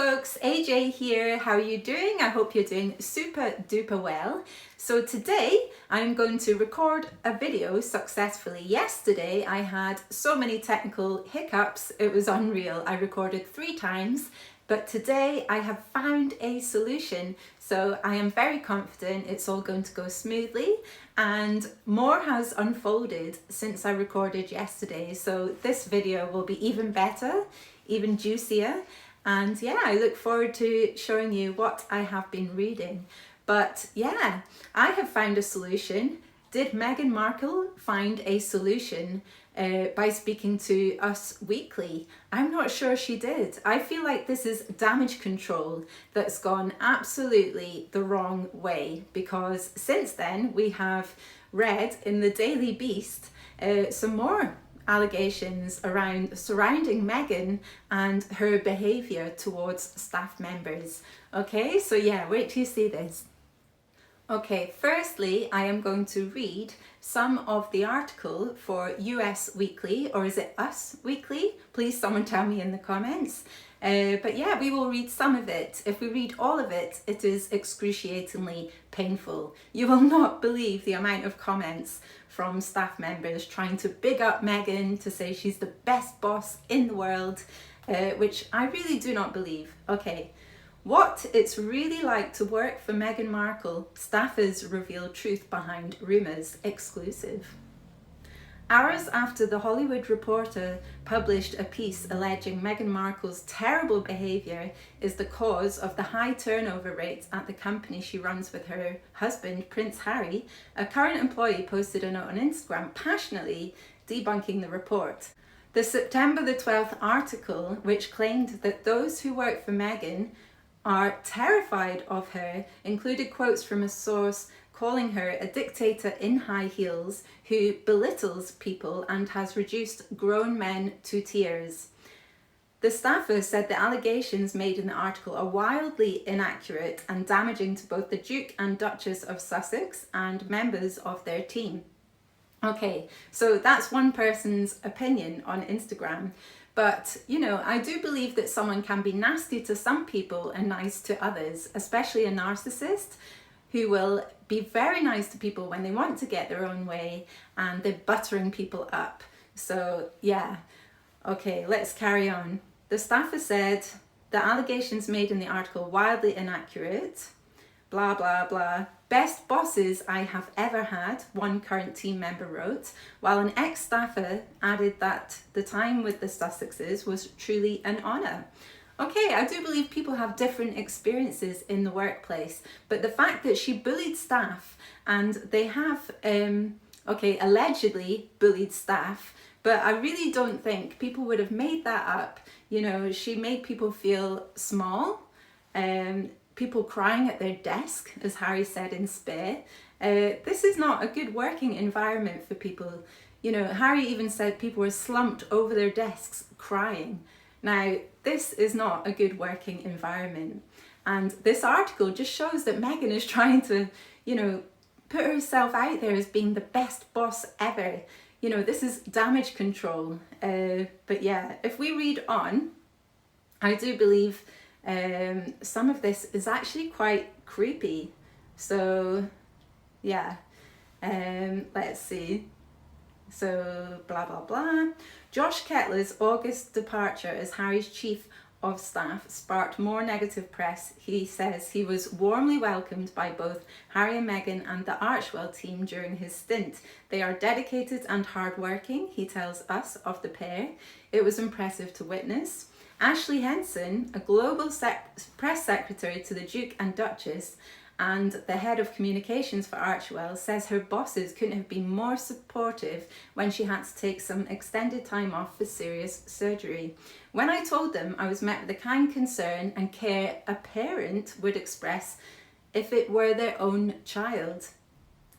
folks, AJ here. How are you doing? I hope you're doing super duper well. So today I'm going to record a video successfully. Yesterday I had so many technical hiccups, it was unreal. I recorded 3 times, but today I have found a solution. So I am very confident it's all going to go smoothly, and more has unfolded since I recorded yesterday. So this video will be even better, even juicier. And yeah, I look forward to showing you what I have been reading. But yeah, I have found a solution. Did Meghan Markle find a solution by speaking to Us Weekly? I'm not sure she did. I feel like this is damage control that's gone absolutely the wrong way, because since then we have read in the Daily Beast some more allegations surrounding Meghan and her behaviour towards staff members. Okay, so yeah, wait till you see this. Okay, firstly, I am going to read some of the article for US Weekly, or is it Us Weekly? Please someone tell me in the comments. But yeah, we will read some of it. If we read all of it, it is excruciatingly painful. You will not believe the amount of comments from staff members trying to big up Meghan, to say she's the best boss in the world, which I really do not believe. Okay. What it's really like to work for Meghan Markle. Staffers reveal truth behind rumours. Exclusive. Hours after The Hollywood Reporter published a piece alleging Meghan Markle's terrible behaviour is the cause of the high turnover rates at the company she runs with her husband, Prince Harry, a current employee posted a note on Instagram passionately debunking the report. The September the 12th article, which claimed that those who work for Meghan are terrified of her, included quotes from a source calling her a dictator in high heels who belittles people and has reduced grown men to tears. The staffer said the allegations made in the article are wildly inaccurate and damaging to both the Duke and Duchess of Sussex and members of their team. Okay, so that's one person's opinion on Instagram. But, you know, I do believe that someone can be nasty to some people and nice to others, especially a narcissist who will be very nice to people when they want to get their own way, and they're buttering people up. So, yeah. Okay, let's carry on. The staffer said the allegations made in the article wildly inaccurate. Blah, blah, blah. Best bosses I have ever had, one current team member wrote, while an ex-staffer added that the time with the Sussexes was truly an honour. Okay, I do believe people have different experiences in the workplace, but the fact that she bullied staff, and they have, allegedly bullied staff, but I really don't think people would have made that up. You know, she made people feel small, people crying at their desk, as Harry said in Spare. This is not a good working environment for people. You know, Harry even said people were slumped over their desks crying. Now, this is not a good working environment. And this article just shows that Meghan is trying to, you know, put herself out there as being the best boss ever. You know, this is damage control. But yeah, if we read on, I do believe some of this is actually quite creepy. So yeah, let's see. So blah blah blah. Josh Kettler's August departure as Harry's chief of staff sparked more negative press. He says he was warmly welcomed by both Harry and Meghan and the Archewell team during his stint. They are dedicated and hardworking, he tells Us of the pair. It was impressive to witness. Ashley Henson, a global press secretary to the Duke and Duchess and the head of communications for Archewell, says her bosses couldn't have been more supportive when she had to take some extended time off for serious surgery. When I told them, I was met with the kind concern and care a parent would express if it were their own child,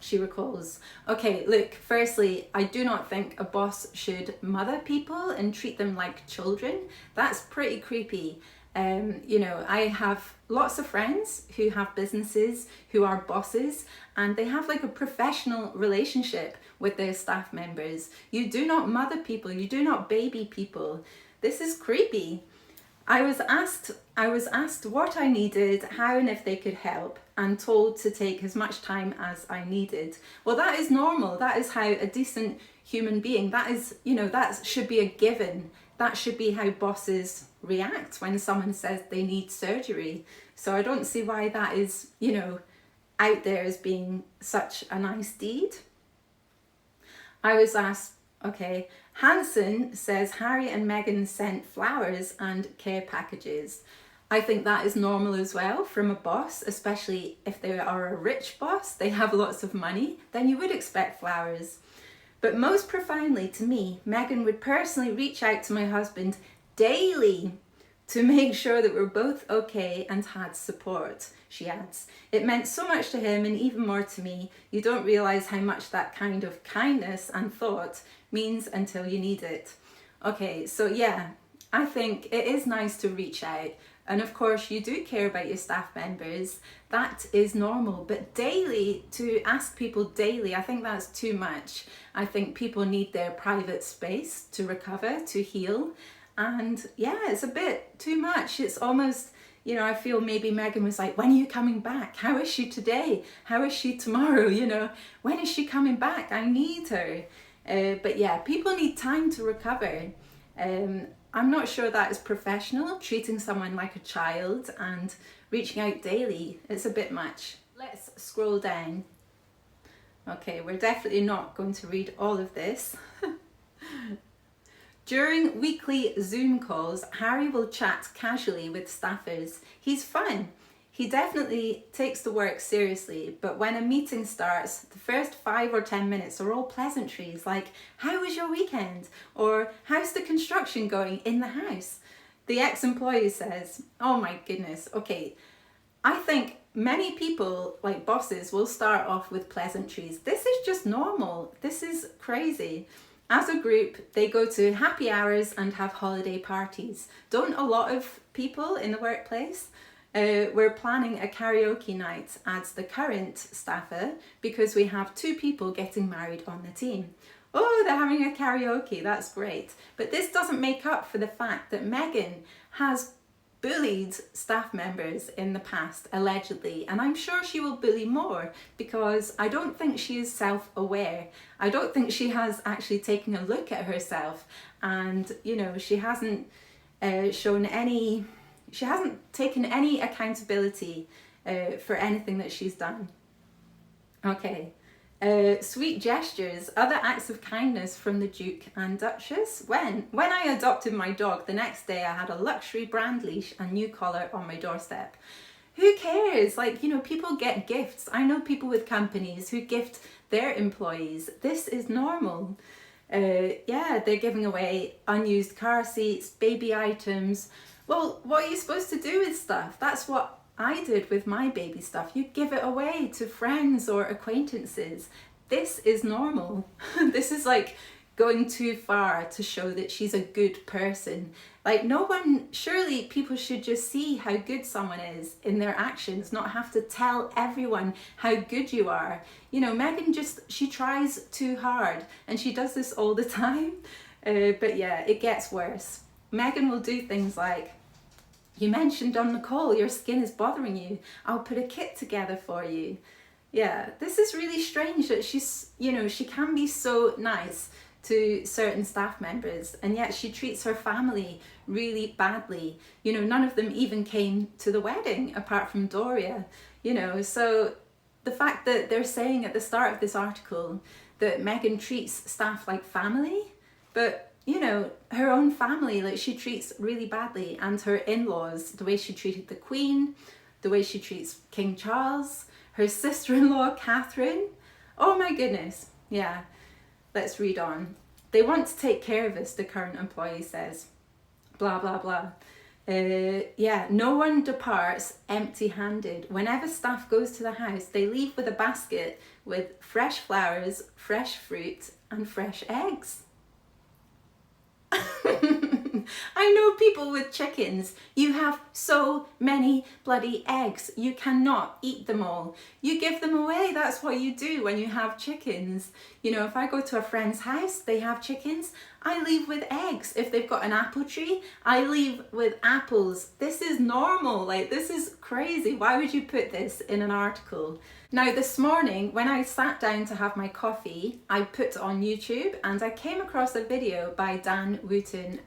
she recalls. Okay, look, firstly, I do not think a boss should mother people and treat them like children. That's pretty creepy. You know, I have lots of friends who have businesses, who are bosses, and they have like a professional relationship with their staff members. You do not mother people, you do not baby people. This is creepy. I was asked I was asked what I needed, how and if they could help, and told to take as much time as I needed. Well, that is normal. That is how a decent human being, that is, that should be a given. That should be how bosses react when someone says they need surgery. So I don't see why that is, out there as being such a nice deed. I was asked, okay, Hanson says Harry and Meghan sent flowers and care packages. I think that is normal as well from a boss, especially if they are a rich boss, they have lots of money, then you would expect flowers. But most profoundly to me, Meghan would personally reach out to my husband daily to make sure that we're both okay and had support, she adds. It meant so much to him and even more to me. You don't realise how much that kind of kindness and thought means until you need it. Okay, so yeah, I think it is nice to reach out. And of course, you do care about your staff members. That is normal. But daily, to ask people daily, I think that's too much. I think people need their private space to recover, to heal. And yeah, it's a bit too much. It's almost, I feel maybe Meghan was like, when are you coming back? How is she today? How is she tomorrow? When is she coming back? I need her. But yeah, people need time to recover. I'm not sure that is professional, treating someone like a child and reaching out daily. It's a bit much. Let's scroll down. Okay, we're definitely not going to read all of this. During weekly Zoom calls, Harry will chat casually with staffers. He's fun. He definitely takes the work seriously, but when a meeting starts, the first 5 or 10 minutes are all pleasantries like, how was your weekend? Or how's the construction going in the house? The ex-employee says, oh my goodness, okay, I think many people, like bosses, will start off with pleasantries. This is just normal. This is crazy. As a group, they go to happy hours and have holiday parties. Don't a lot of people in the workplace? We're planning a karaoke night, adds the current staffer, because we have 2 people getting married on the team. Oh, they're having a karaoke, that's great. But this doesn't make up for the fact that Meghan has bullied staff members in the past, allegedly, and I'm sure she will bully more because I don't think she is self-aware. I don't think she has actually taken a look at herself, and she hasn't she hasn't taken any accountability for anything that she's done. Okay. Sweet gestures, other acts of kindness from the Duke and Duchess. When I adopted my dog, the next day I had a luxury brand leash and new collar on my doorstep. Who cares? People get gifts. I know people with companies who gift their employees. This is normal. Yeah, they're giving away unused car seats, baby items. Well, what are you supposed to do with stuff? That's what I did with my baby stuff. You give it away to friends or acquaintances. This is normal. This is like going too far to show that she's a good person. Surely people should just see how good someone is in their actions, not have to tell everyone how good you are. Meghan she tries too hard, and she does this all the time. But yeah, it gets worse. Meghan will do things like, you mentioned on the call your skin is bothering you. I'll put a kit together for you. Yeah, this is really strange that she's, she can be so nice to certain staff members, and yet she treats her family really badly. None of them even came to the wedding apart from Doria, so the fact that they're saying at the start of this article that Meghan treats staff like family, but her own family, she treats really badly, and her in-laws, the way she treated the Queen, the way she treats King Charles, her sister-in-law, Catherine. Oh my goodness. Yeah, let's read on. They want to take care of us, the current employee says. Blah, blah, blah. Yeah, no one departs empty-handed. Whenever staff goes to the house, they leave with a basket with fresh flowers, fresh fruit, and fresh eggs. I know people with chickens. You have so many bloody eggs. You cannot eat them all. You give them away. That's what you do when you have chickens. You know, if I go to a friend's house, they have chickens, I leave with eggs. If they've got an apple tree, I leave with apples. This is normal. Like, this is crazy. Why would you put this in an article? Now, this morning, when I sat down to have my coffee, I put on YouTube and I came across a video by Dan Wootton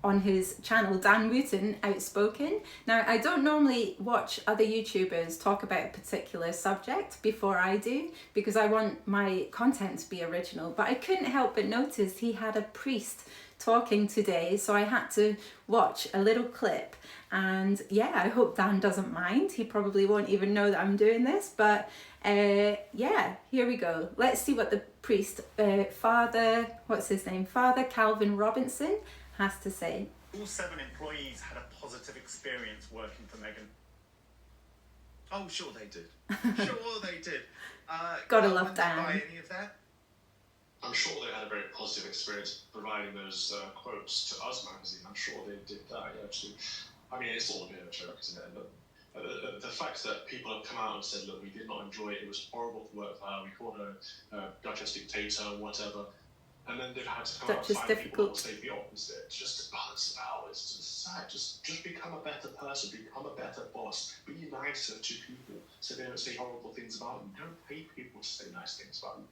on his channel, Wootton Outspoken. Now, I don't normally watch other YouTubers talk about a particular subject before I do, because I want my content to be original, but I couldn't help but notice he had a priest talking today, so I had to watch a little clip. And yeah, I hope Dan doesn't mind. He probably won't even know that I'm doing this, but yeah, here we go. Let's see what the priest, Father, what's his name? Father Calvin Robinson has to say. All 7 employees had a positive experience working for Meghan. Oh, sure they did. Sure they did. Gotta love Dan. Buy any of that? I'm sure they had a very positive experience providing those quotes to Us magazine. I'm sure they did that, yeah, too. I mean, it's all a bit of a joke, isn't it? But the fact that people have come out and said, look, we did not enjoy it, it was horrible to work for her, we called her a Duchess dictator, whatever, and then they've had to come out and find people who say the opposite. It's just to balance it out. It's just sad. Just become a better person, become a better boss, be nicer to people so they don't say horrible things about you. Don't pay people to say nice things about you.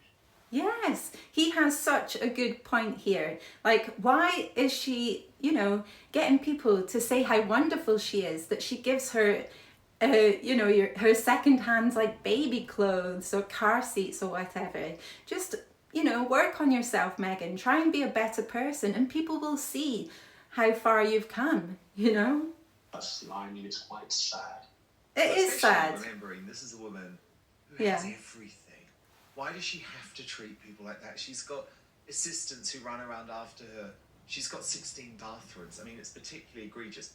Yes, he has such a good point here. Like, why is she, you know, getting people to say how wonderful she is, that she gives her, you know, her second-hand, like, baby clothes or car seats or whatever. Just, you know, work on yourself, Meghan. Try and be a better person and people will see how far you've come, you know? I mean, it's quite sad. It is sad. Remembering this is a woman who has everything. Why does she have to treat people like that? She's got assistants who run around after her. She's got 16 bathrooms. I mean, it's particularly egregious.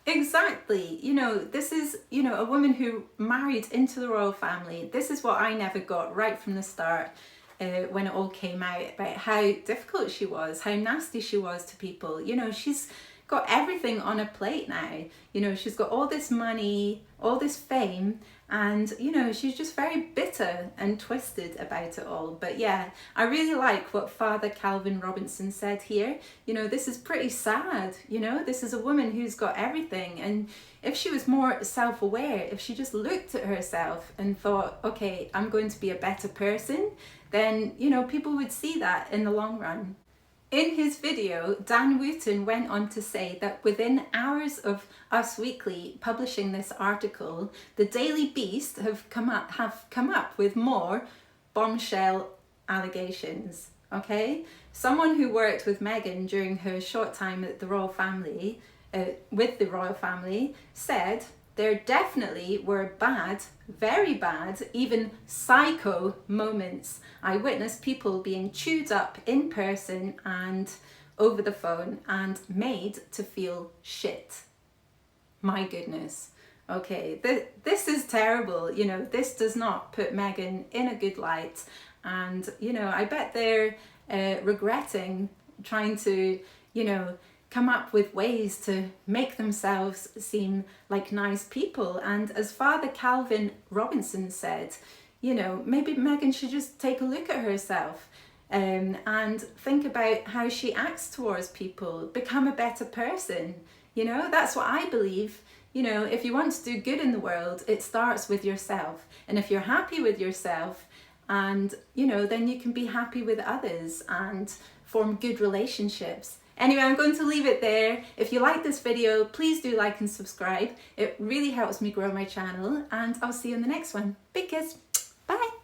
Exactly. You know, this is, you know, a woman who married into the royal family. This is what I never got right from the start when it all came out, about how difficult she was, how nasty she was to people. You know, she's got everything on a plate now. You know, she's got all this money, all this fame, and, you know, she's just very bitter and twisted about it all. But yeah, I really like what Father Calvin Robinson said here. You know, this is pretty sad. You know, this is a woman who's got everything. And if she was more self-aware, if she just looked at herself and thought, okay, I'm going to be a better person, then, you know, people would see that in the long run. In his video, Dan Wootton went on to say that within hours of Us Weekly publishing this article, the Daily Beast have come up with more bombshell allegations. Okay, someone who worked with Meghan during her short time at the royal family, with the royal family, said there definitely were bad, very bad, even psycho moments. I witnessed people being chewed up in person and over the phone and made to feel shit. My goodness. Okay, this is terrible. You know, this does not put Meghan in a good light. And, you know, I bet they're regretting trying to, you know, come up with ways to make themselves seem like nice people. And as Father Calvin Robinson said, you know, maybe Meghan should just take a look at herself and think about how she acts towards people, become a better person. You know, that's what I believe. You know, if you want to do good in the world, it starts with yourself. And if you're happy with yourself, and, you know, then you can be happy with others and form good relationships. Anyway, I'm going to leave it there. If you like this video, please do like and subscribe. It really helps me grow my channel, and I'll see you in the next one. Big kiss. Bye.